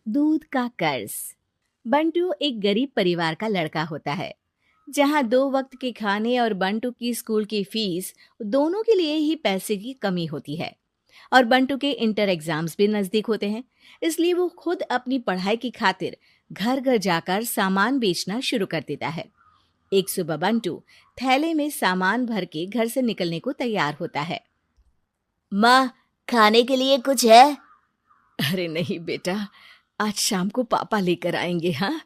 दूध का कर्ज। बंटू एक गरीब परिवार का लड़का होता है, जहां 2 वक्त के खाने और बंटू की स्कूल की फीस दोनों के लिए ही पैसे की कमी होती है। और बंटू के इंटर एग्जाम्स भी नजदीक होते हैं, इसलिए वो खुद अपनी पढ़ाई की खातिर घर घर जाकर सामान बेचना शुरू कर देता है। एक सुबह बंटू थैले में सामान भर के घर से निकलने को तैयार होता है। माँ, खाने के लिए कुछ है? अरे नहीं बेटा, आज शाम को पापा लेकर आएंगे। हाँ,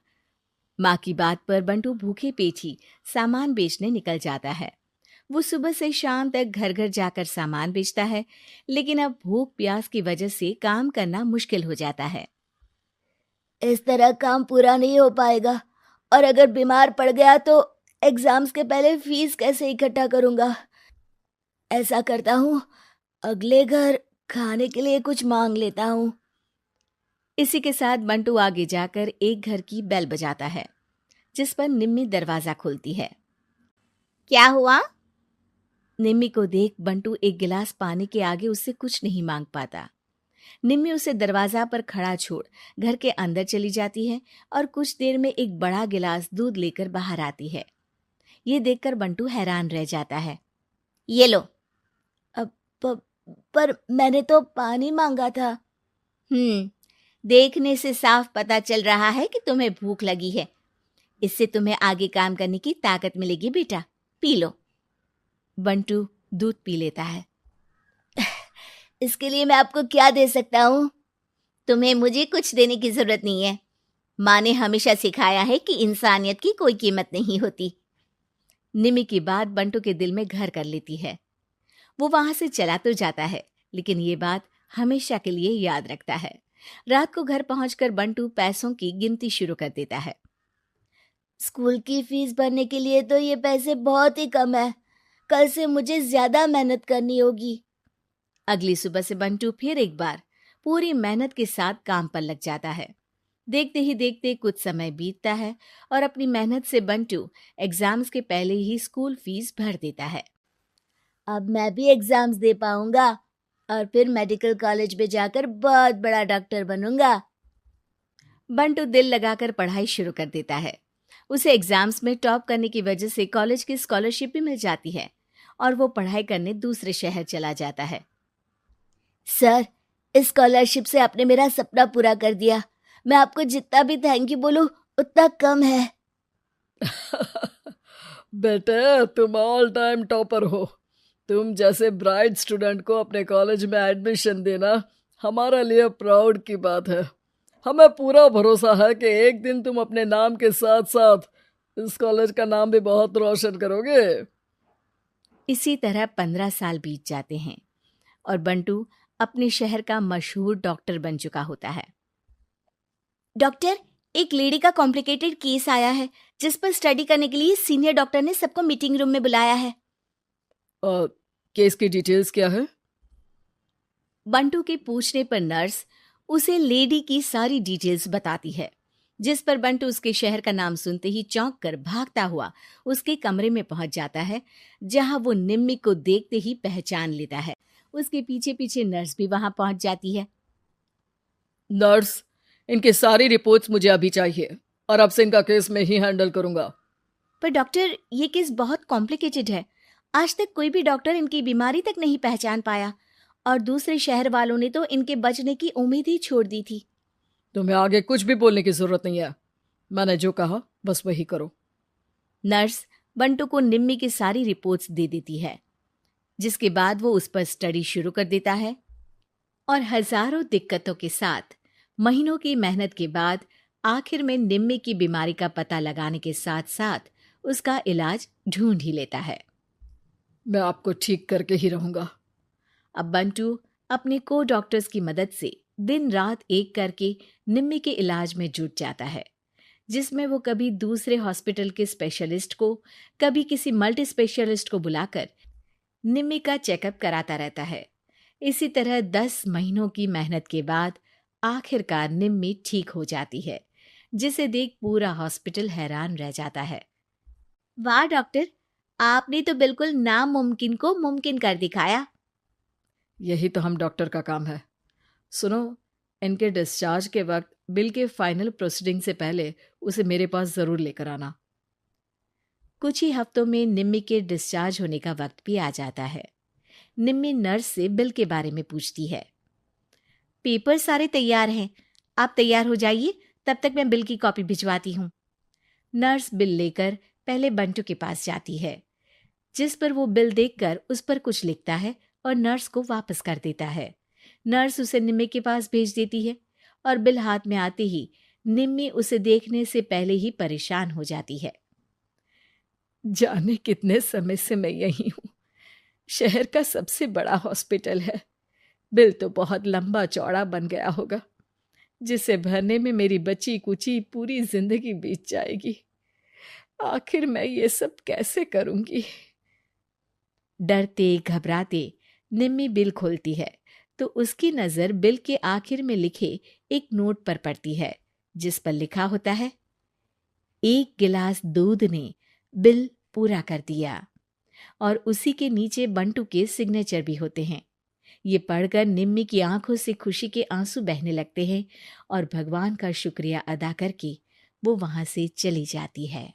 माँ की बात पर बंटू भूखे पेट ही सामान बेचने निकल जाता है। वो सुबह से शाम तक घर घर जाकर सामान बेचता है, लेकिन अब भूख प्यास की वजह से काम करना मुश्किल हो जाता है। इस तरह काम पूरा नहीं हो पाएगा, और अगर बीमार पड़ गया तो एग्जाम्स के पहले फीस कैसे इकट्ठा करूंगा? ऐसा करता हूँ, अगले घर खाने के लिए कुछ मांग लेता हूँ। इसी के साथ बंटू आगे जाकर एक घर की बेल बजाता है, जिस पर निम्मी दरवाजा खोलती है। क्या हुआ? निम्मी को देख बंटू एक गिलास पानी के आगे उससे कुछ नहीं मांग पाता। निम्मी उसे दरवाजा पर खड़ा छोड़ घर के अंदर चली जाती है और कुछ देर में एक बड़ा गिलास दूध लेकर बाहर आती है। ये देखकर बंटू हैरान रह जाता है। ये लो। अब पर मैंने तो पानी मांगा था। देखने से साफ पता चल रहा है कि तुम्हें भूख लगी है। इससे तुम्हें आगे काम करने की ताकत मिलेगी बेटा, पी लो। बंटू दूध पी लेता है। इसके लिए मैं आपको क्या दे सकता हूँ? तुम्हें मुझे कुछ देने की जरूरत नहीं है। माँ ने हमेशा सिखाया है कि इंसानियत की कोई कीमत नहीं होती। निमी की बात बंटू के दिल में घर कर लेती है। वो वहां से चला तो जाता है, लेकिन ये बात हमेशा के लिए याद रखता है। रात को घर पहुंचकर बंटू पैसों की गिनती शुरू कर देता है। स्कूल की फीस भरने के लिए तो ये पैसे बहुत ही कम है। कल से मुझे ज्यादा मेहनत करनी होगी। अगली सुबह से बंटू फिर एक बार पूरी मेहनत के साथ काम पर लग जाता है। देखते ही देखते कुछ समय बीतता है और अपनी मेहनत से बंटू एग्जाम्स के पहले ही स्कूल फीस भर देता है। अब मैं भी एग्जाम्स दे पाऊंगा और फिर मेडिकल कॉलेज में जाकर बहुत बड़ा डॉक्टर बनूंगा। बंटू दिल लगाकर पढ़ाई शुरू कर देता है। उसे एग्जाम्स में टॉप करने की वजह से कॉलेज की स्कॉलरशिप भी मिल जाती है और वो पढ़ाई करने दूसरे शहर चला जाता है। सर, इस स्कॉलरशिप से आपने मेरा सपना पूरा कर दिया। मैं आपको जितना भी थैंक यू बोलूं उतना कम है। बेटे, तुम ऑल टाइम टॉपर हो। तुम जैसे ब्राइट स्टूडेंट को अपने कॉलेज में एडमिशन देना हमारे लिए प्राउड की बात है। हमें पूरा भरोसा है कि एक दिन तुम अपने नाम के साथ साथ इस कॉलेज का नाम भी बहुत रोशन करोगे। इसी तरह 15 साल बीत जाते हैं और बंटू अपने शहर का मशहूर डॉक्टर बन चुका होता है। डॉक्टर, एक लेडी का कॉम्प्लिकेटेड केस आया है, जिस पर स्टडी करने के लिए सीनियर डॉक्टर ने सबको मीटिंग रूम में बुलाया है। केस की डिटेल्स क्या है? बंटू के पूछने पर नर्स उसे लेडी की सारी डिटेल्स बताती है, जिस पर बंटू उसके शहर का नाम सुनते ही चौंक कर भागता हुआ उसके कमरे में पहुंच जाता है, जहां वो निम्मी को देखते ही पहचान लेता है। उसके पीछे पीछे नर्स भी वहां पहुंच जाती है। नर्स, इनकी सारी रिपोर्ट्स मुझे अभी चाहिए और अब से इनका केस मैं ही हैंडल करूंगा। पर डॉक्टर, ये केस बहुत कॉम्प्लिकेटेड है। आज तक कोई भी डॉक्टर इनकी बीमारी तक नहीं पहचान पाया और दूसरे शहर वालों ने तो इनके बचने की उम्मीद ही छोड़ दी थी। तुम्हें आगे कुछ भी बोलने की जरूरत नहीं है। मैंने जो कहा बस वही करो। नर्स बंटू को निम्मी की सारी रिपोर्ट्स दे देती है, जिसके बाद वो उस पर स्टडी शुरू कर देता है और हजारों दिक्कतों के साथ महीनों की मेहनत के बाद आखिर में निम्मी की बीमारी का पता लगाने के साथ साथ उसका इलाज ढूंढ ही लेता है। मैं आपको ठीक करके ही रहूंगा। अब बंटू अपने को डॉक्टर्स की मदद से दिन रात एक करके निम्मी के इलाज में जुट जाता है, जिसमें वो कभी दूसरे हॉस्पिटल के स्पेशलिस्ट को, कभी किसी मल्टी स्पेशलिस्ट को बुलाकर निम्मी का चेकअप कराता रहता है। इसी तरह 10 महीनों की मेहनत के बाद आखिरकार निम्मी ठीक हो जाती है, जिसे देख पूरा हॉस्पिटल हैरान रह जाता है। वाह डॉक्टर, आपने तो बिल्कुल नामुमकिन को मुमकिन कर दिखाया। यही तो हम डॉक्टर का काम है। सुनो, इनके डिस्चार्ज के वक्त बिल के फाइनल प्रोसीडिंग से पहले उसे मेरे पास ज़रूर लेकर आना। कुछ ही हफ्तों में निम्मी के डिस्चार्ज होने का वक्त भी आ जाता है। निम्मी नर्स से बिल के बारे में पूछती है। पेपर सारे तैयार हैं, आप तैयार हो जाइए, तब तक मैं बिल की कॉपी भिजवाती हूँ। नर्स बिल लेकर पहले बंटू के पास जाती है, जिस पर वो बिल देखकर उस पर कुछ लिखता है और नर्स को वापस कर देता है। नर्स उसे निम्मी के पास भेज देती है और बिल हाथ में आते ही निम्मी उसे देखने से पहले ही परेशान हो जाती है। जाने कितने समय से मैं यही हूँ। शहर का सबसे बड़ा हॉस्पिटल है। बिल तो बहुत लंबा चौड़ा बन गया होगा, जिसे भरने में मेरी बची कुची पूरी जिंदगी बीत जाएगी। आखिर मैं ये सब कैसे करूंगी? डरते घबराते निम्मी बिल खोलती है तो उसकी नज़र बिल के आखिर में लिखे एक नोट पर पड़ती है, जिस पर लिखा होता है, 1 गिलास दूध ने बिल पूरा कर दिया। और उसी के नीचे बंटू के सिग्नेचर भी होते हैं। ये पढ़कर निम्मी की आंखों से खुशी के आंसू बहने लगते हैं और भगवान का शुक्रिया अदा करके वो वहां से चली जाती है।